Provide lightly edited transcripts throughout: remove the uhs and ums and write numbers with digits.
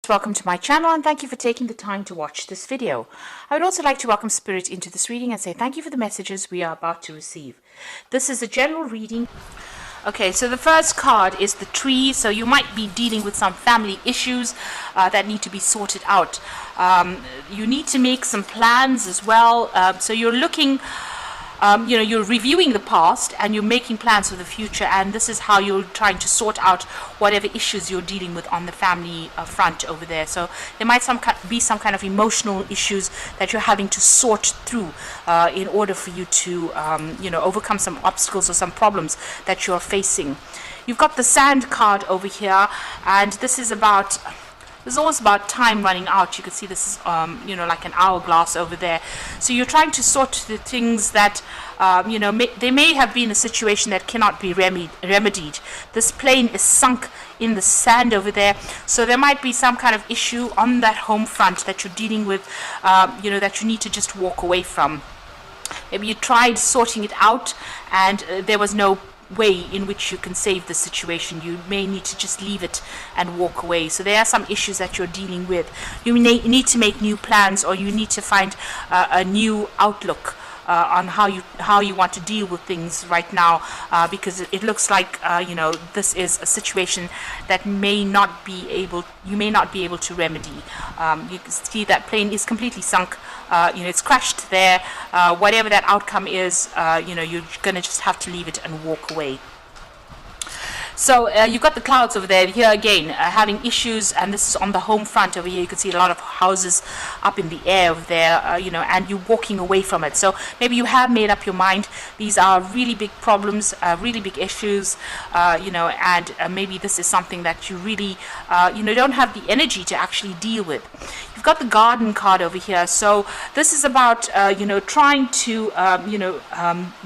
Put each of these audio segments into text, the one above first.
Welcome to my channel and thank you for taking the time to watch this video. I would also like to welcome Spirit into this reading and say thank you for the messages we are about to receive. This is a general reading. Okay, so the first card is the Tree. So you might be dealing with some family issues that need to be sorted out. You need to make some plans as well. So you're looking... you're reviewing the past and you're making plans for the future, and this is how you're trying to sort out whatever issues you're dealing with on the family front over there. So there might be some kind of emotional issues that you're having to sort through in order for you to overcome some obstacles or some problems that you're facing. You've got the Sand card over here, and this is about... It's always about time running out. You can see this is, like an hourglass over there. So you're trying to sort the things that, they may have been a situation that cannot be remedied. This plane is sunk in the sand over there. So there might be some kind of issue on that home front that you're dealing with, that you need to just walk away from. Maybe you tried sorting it out and there was no way in which you can save the situation. You may need to just leave it and walk away. So there are some issues that you're dealing with. You need to make new plans, or you need to find a new outlook on how you want to deal with things right now, because it looks like this is a situation that you may not be able to remedy. You can see that plane is completely sunk. It's crashed there. Whatever that outcome is, you're gonna just have to leave it and walk away. So you've got the clouds over there. Here again, having issues, and this is on the home front over here. You can see a lot of houses up in the air over there, and you're walking away from it. So maybe you have made up your mind. These are really big problems, really big issues, and maybe this is something that you really, don't have the energy to actually deal with. You've got the Garden card over here. So this is about, trying to,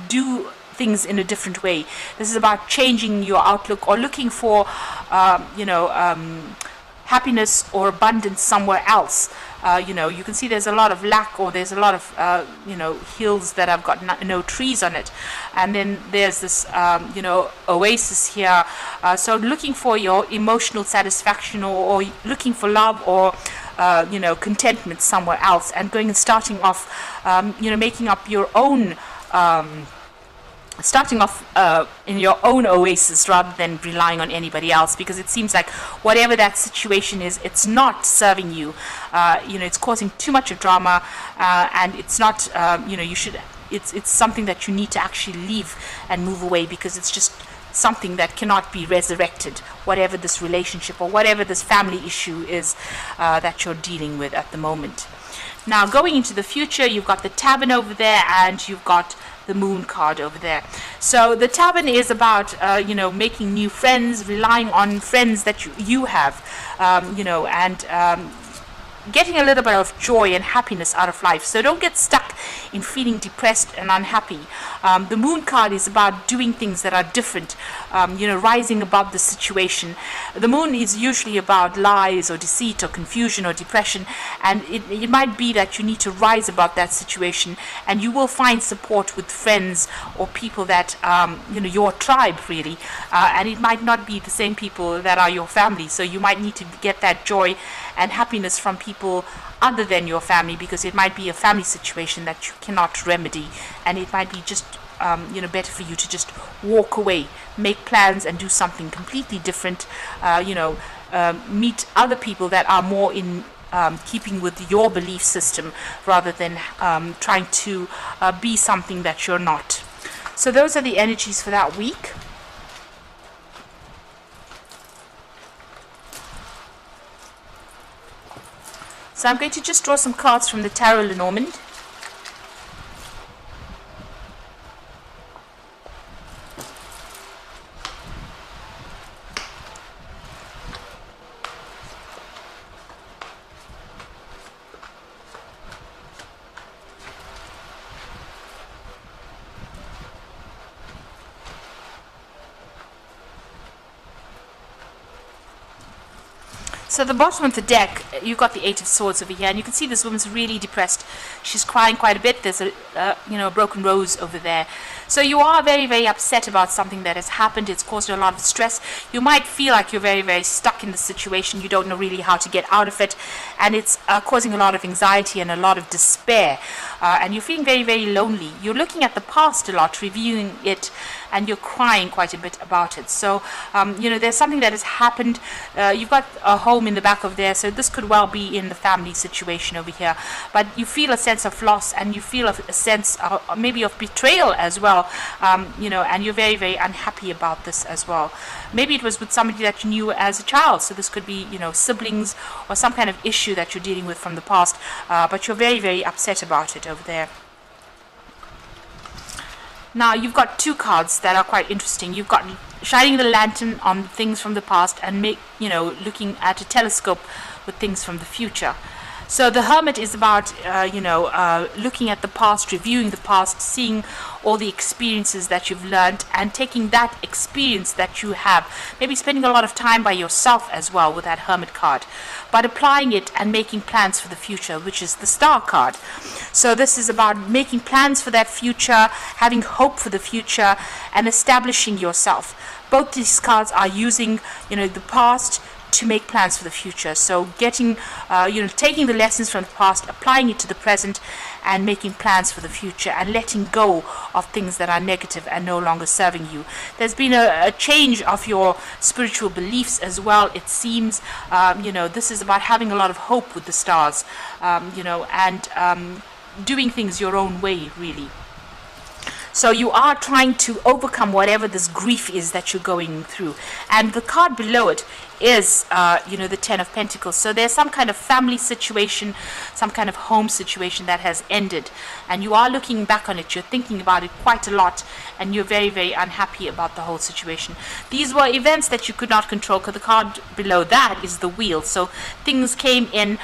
do things in a different way. This is about changing your outlook or looking for happiness or abundance somewhere else. You can see there's a lot of lack, or there's a lot of hills that have got no trees on it, and then there's this oasis here. So looking for your emotional satisfaction, or looking for love, or contentment somewhere else, and going and starting off making up your own in your own oasis rather than relying on anybody else, because it seems like whatever that situation is, it's not serving you. It's causing too much of drama, and it's not, it's something that you need to actually leave and move away, because it's just something that cannot be resurrected, whatever this relationship or whatever this family issue is that you're dealing with at the moment. Now, going into the future, you've got the Tavern over there, and you've got the Moon card over there. So the Tavern is about making new friends, relying on friends that you have, and getting a little bit of joy and happiness out of life. So don't get stuck in feeling depressed and unhappy. The Moon card is about doing things that are different, rising above the situation. The Moon is usually about lies or deceit or confusion or depression, and it might be that you need to rise above that situation, and you will find support with friends or people that your tribe really, and it might not be the same people that are your family. So you might need to get that joy and happiness from people other than your family, because it might be a family situation that you cannot remedy, and it might be just better for you to just walk away, make plans, and do something completely different. Meet other people that are more in keeping with your belief system, rather than trying to be something that you're not. So those are the energies for that week. So I'm going to just draw some cards from the Tarot Lenormand. So the bottom of the deck, you've got the Eight of Swords over here, and you can see this woman's really depressed. She's crying quite a bit. There's a broken rose over there. So you are very, very upset about something that has happened. It's caused you a lot of stress. You might feel like you're very, very stuck in the situation. You don't know really how to get out of it, and it's causing a lot of anxiety and a lot of despair. And you're feeling very, very lonely. You're looking at the past a lot, reviewing it, and you're crying quite a bit about it. So, there's something that has happened. You've got a home in the back of there, so this could well be in the family situation over here. But you feel a sense of loss, and you feel a sense maybe of betrayal as well, and you're very, very unhappy about this as well. Maybe it was with somebody that you knew as a child, so this could be, siblings or some kind of issue that you're dealing with from the past, but you're very, very upset about it over there. Now, you've got two cards that are quite interesting. You've got shining the lantern on things from the past and looking at a telescope with things from the future. So the Hermit is about, looking at the past, reviewing the past, seeing all the experiences that you've learned, and taking that experience that you have, maybe spending a lot of time by yourself as well with that Hermit card, but applying it and making plans for the future, which is the Star card. So this is about making plans for that future, having hope for the future, and establishing yourself. Both these cards are using, the past to make plans for the future. So getting, taking the lessons from the past, applying it to the present, and making plans for the future, and letting go of things that are negative and no longer serving you. There's been a change of your spiritual beliefs as well, it seems. This is about having a lot of hope with the stars, and doing things your own way, really. So you are trying to overcome whatever this grief is that you're going through. And the card below it is, the Ten of Pentacles. So there's some kind of family situation, some kind of home situation that has ended. And you are looking back on it. You're thinking about it quite a lot. And you're very, very unhappy about the whole situation. These were events that you could not control, because the card below that is the Wheel. So things came in,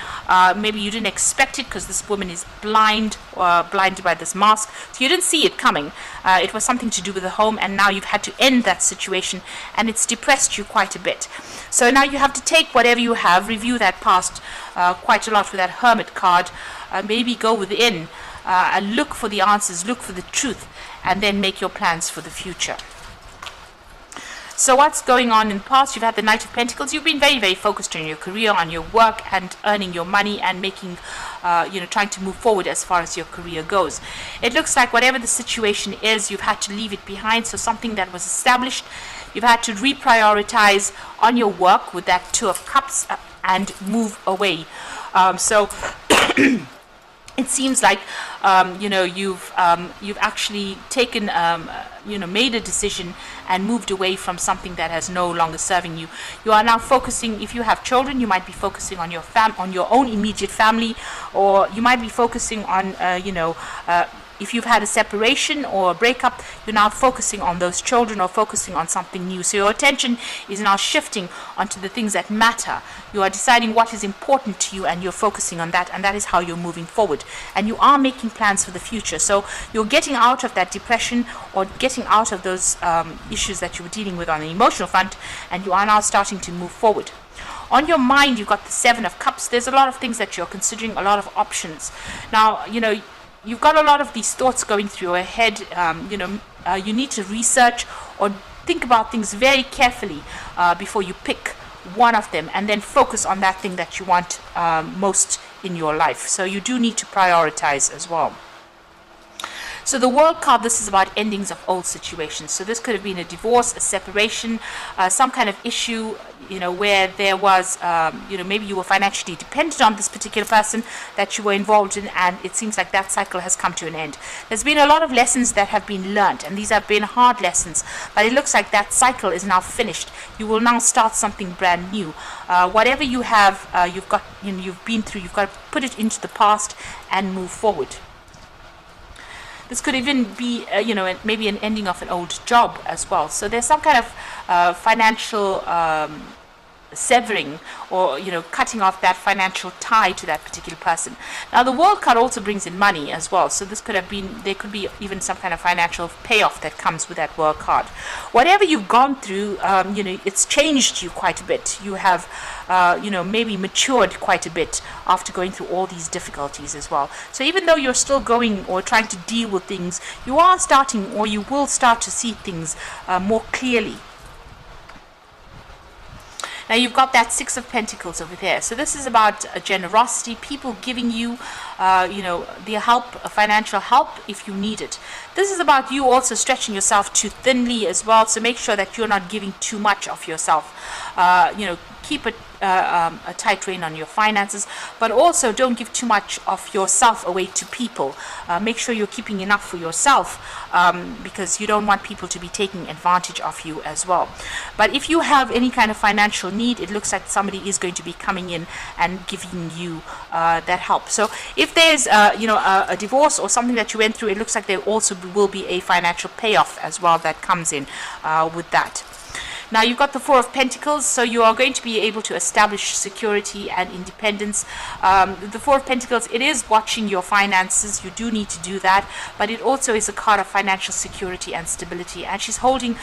maybe you didn't expect it, because this woman is blinded by this mask. So you didn't see it coming. It was something to do with the home, and now you've had to end that situation, and it's depressed you quite a bit. So now you have to take whatever you have, review that past quite a lot with that Hermit card, maybe go within and look for the answers, look for the truth, and then make your plans for the future. So what's going on in the past? You've had the Knight of Pentacles. You've been very, very focused on your career, on your work, and earning your money, and making, trying to move forward as far as your career goes. It looks like whatever the situation is, you've had to leave it behind. So something that was established, you've had to reprioritize on your work with that Two of Cups and move away. It seems like you've actually taken made a decision and moved away from something that has no longer serving you. You are now focusing. If you have children, you might be focusing on your own immediate family, or you might be focusing on if you've had a separation or a breakup, you're now focusing on those children or focusing on something new. So your attention is now shifting onto the things that matter. You are deciding what is important to you, and you're focusing on that, and that is how you're moving forward. And you are making plans for the future. So you're getting out of that depression, or getting out of those issues that you were dealing with on the emotional front, and you are now starting to move forward. On your mind, you've got the Seven of Cups. There's a lot of things that you're considering, a lot of options. Now, you've got a lot of these thoughts going through your head. You need to research or think about things very carefully before you pick one of them, and then focus on that thing that you want most in your life. So you do need to prioritize as well. So the World card, this is about endings of old situations. So this could have been a divorce, a separation, some kind of issue, where there was, maybe you were financially dependent on this particular person that you were involved in, and it seems like that cycle has come to an end. There's been a lot of lessons that have been learned, and these have been hard lessons, but it looks like that cycle is now finished. You will now start something brand new. Whatever you have, you've been through, you've got to put it into the past and move forward. This could even be, maybe an ending of an old job as well. So there's some kind of financial severing or cutting off that financial tie to that particular person. Now the World card also brings in money as well, so this could have been, there could be even some kind of financial payoff that comes with that World card. Whatever you've gone through, it's changed you quite a bit. You have maybe matured quite a bit after going through all these difficulties as well. So even though you're still going or trying to deal with things, you are starting, or you will start to see things more clearly. Now you've got that Six of Pentacles over there. So this is about generosity, people giving you, the help, financial help if you need it. This is about you also stretching yourself too thinly as well. So make sure that you're not giving too much of yourself. Keep a tight rein on your finances, but also don't give too much of yourself away to people. Make sure you're keeping enough for yourself, because you don't want people to be taking advantage of you as well. But if you have any kind of financial need, it looks like somebody is going to be coming in and giving you that help. So if there's a divorce or something that you went through, it looks like there also will be a financial payoff as well that comes in with that. Now you've got the Four of Pentacles, so you are going to be able to establish security and independence. The Four of Pentacles, it is watching your finances. You do need to do that, but it also is a card of financial security and stability. And she's holding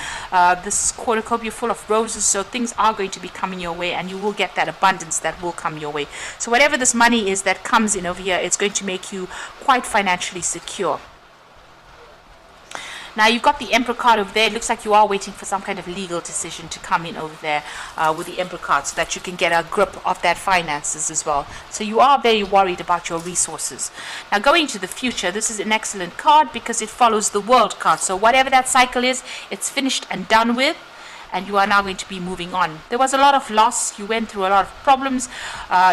this cornucopia full of roses, so things are going to be coming your way, and you will get that abundance that will come your way. So whatever this money is that comes in over here, it's going to make you quite financially secure. Now you've got the Emperor card over there. It looks like you are waiting for some kind of legal decision to come in over there with the Emperor card, so that you can get a grip of that finances as well. So you are very worried about your resources. Now going to the future, this is an excellent card because it follows the World card. So whatever that cycle is, it's finished and done with, and you are now going to be moving on. There was a lot of loss. You went through a lot of problems.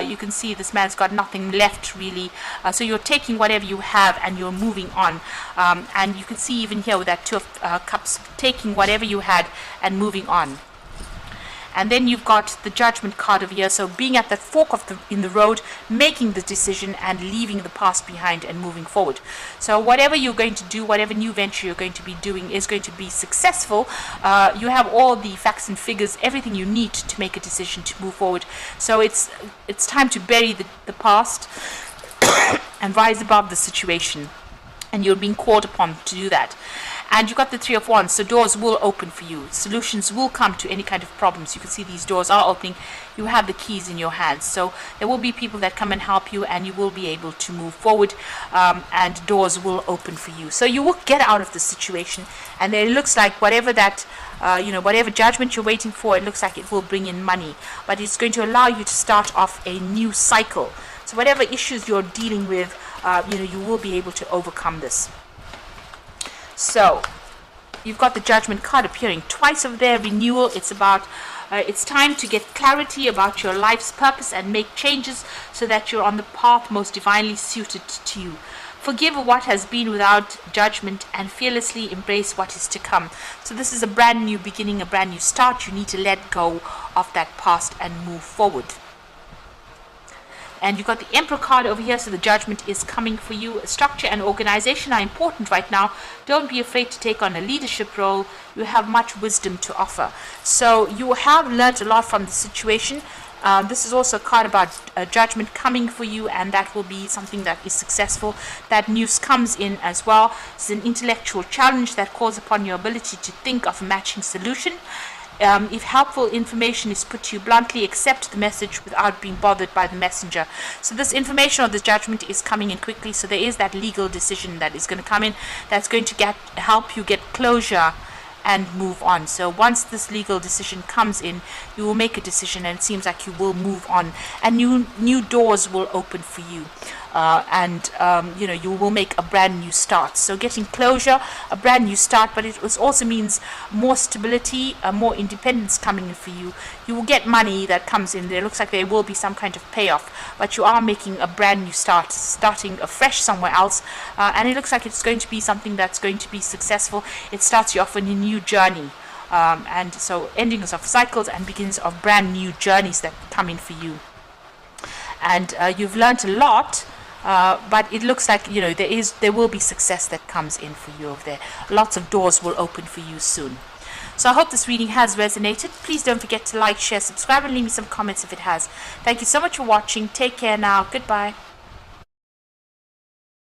You can see this man's got nothing left really. So you're taking whatever you have and you're moving on. And you can see even here with that Two of Cups, taking whatever you had and moving on. And then you've got the Judgment card over here. So being at that fork in the road, making the decision and leaving the past behind and moving forward. So whatever you're going to do, whatever new venture you're going to be doing is going to be successful. You have all the facts and figures, everything you need to make a decision to move forward. So it's time to bury the past and rise above the situation. And you're being called upon to do that. And you've got the Three of Wands, so doors will open for you. Solutions will come to any kind of problems. You can see these doors are opening. You have the keys in your hands. So there will be people that come and help you, and you will be able to move forward, and doors will open for you. So you will get out of the situation, and then it looks like whatever that, whatever judgment you're waiting for, it looks like it will bring in money. But it's going to allow you to start off a new cycle. So whatever issues you're dealing with, you will be able to overcome this. So you've got the Judgment card appearing twice over there. Renewal. It's about it's time to get clarity about your life's purpose and make changes so that you're on the path most divinely suited to you. Forgive what has been without judgment and fearlessly embrace what is to come. So this is a brand new beginning, a brand new start. You need to let go of that past and move forward. And you've got the Emperor card over here, so the Judgment is coming for you. Structure and organization are important right now. Don't be afraid to take on a leadership role. You have much wisdom to offer. So you have learned a lot from the situation. This is also a card about judgment coming for you, and that will be something that is successful. That news comes in as well. It's an intellectual challenge that calls upon your ability to think of a matching solution. If helpful information is put to you bluntly, accept the message without being bothered by the messenger. So this information or this judgment is coming in quickly. So there is that legal decision that is going to come in that's going to help you get closure and move on. So once this legal decision comes in, you will make a decision, and it seems like you will move on, and new doors will open for you. You will make a brand new start. So getting closure, a brand new start, but it also means more stability, more independence coming in for you. You will get money that comes in. There looks like there will be some kind of payoff, but you are making a brand new start, starting afresh somewhere else, and it looks like it's going to be something that's going to be successful. It starts you off on a new journey. And so endings of cycles and beginnings of brand new journeys that come in for you. And you've learned a lot. But it looks like there will be success that comes in for you over there. Lots of doors will open for you soon. So I hope this reading has resonated. Please don't forget to like, share, subscribe, and leave me some comments if it has. Thank you so much for watching. Take care now. Goodbye.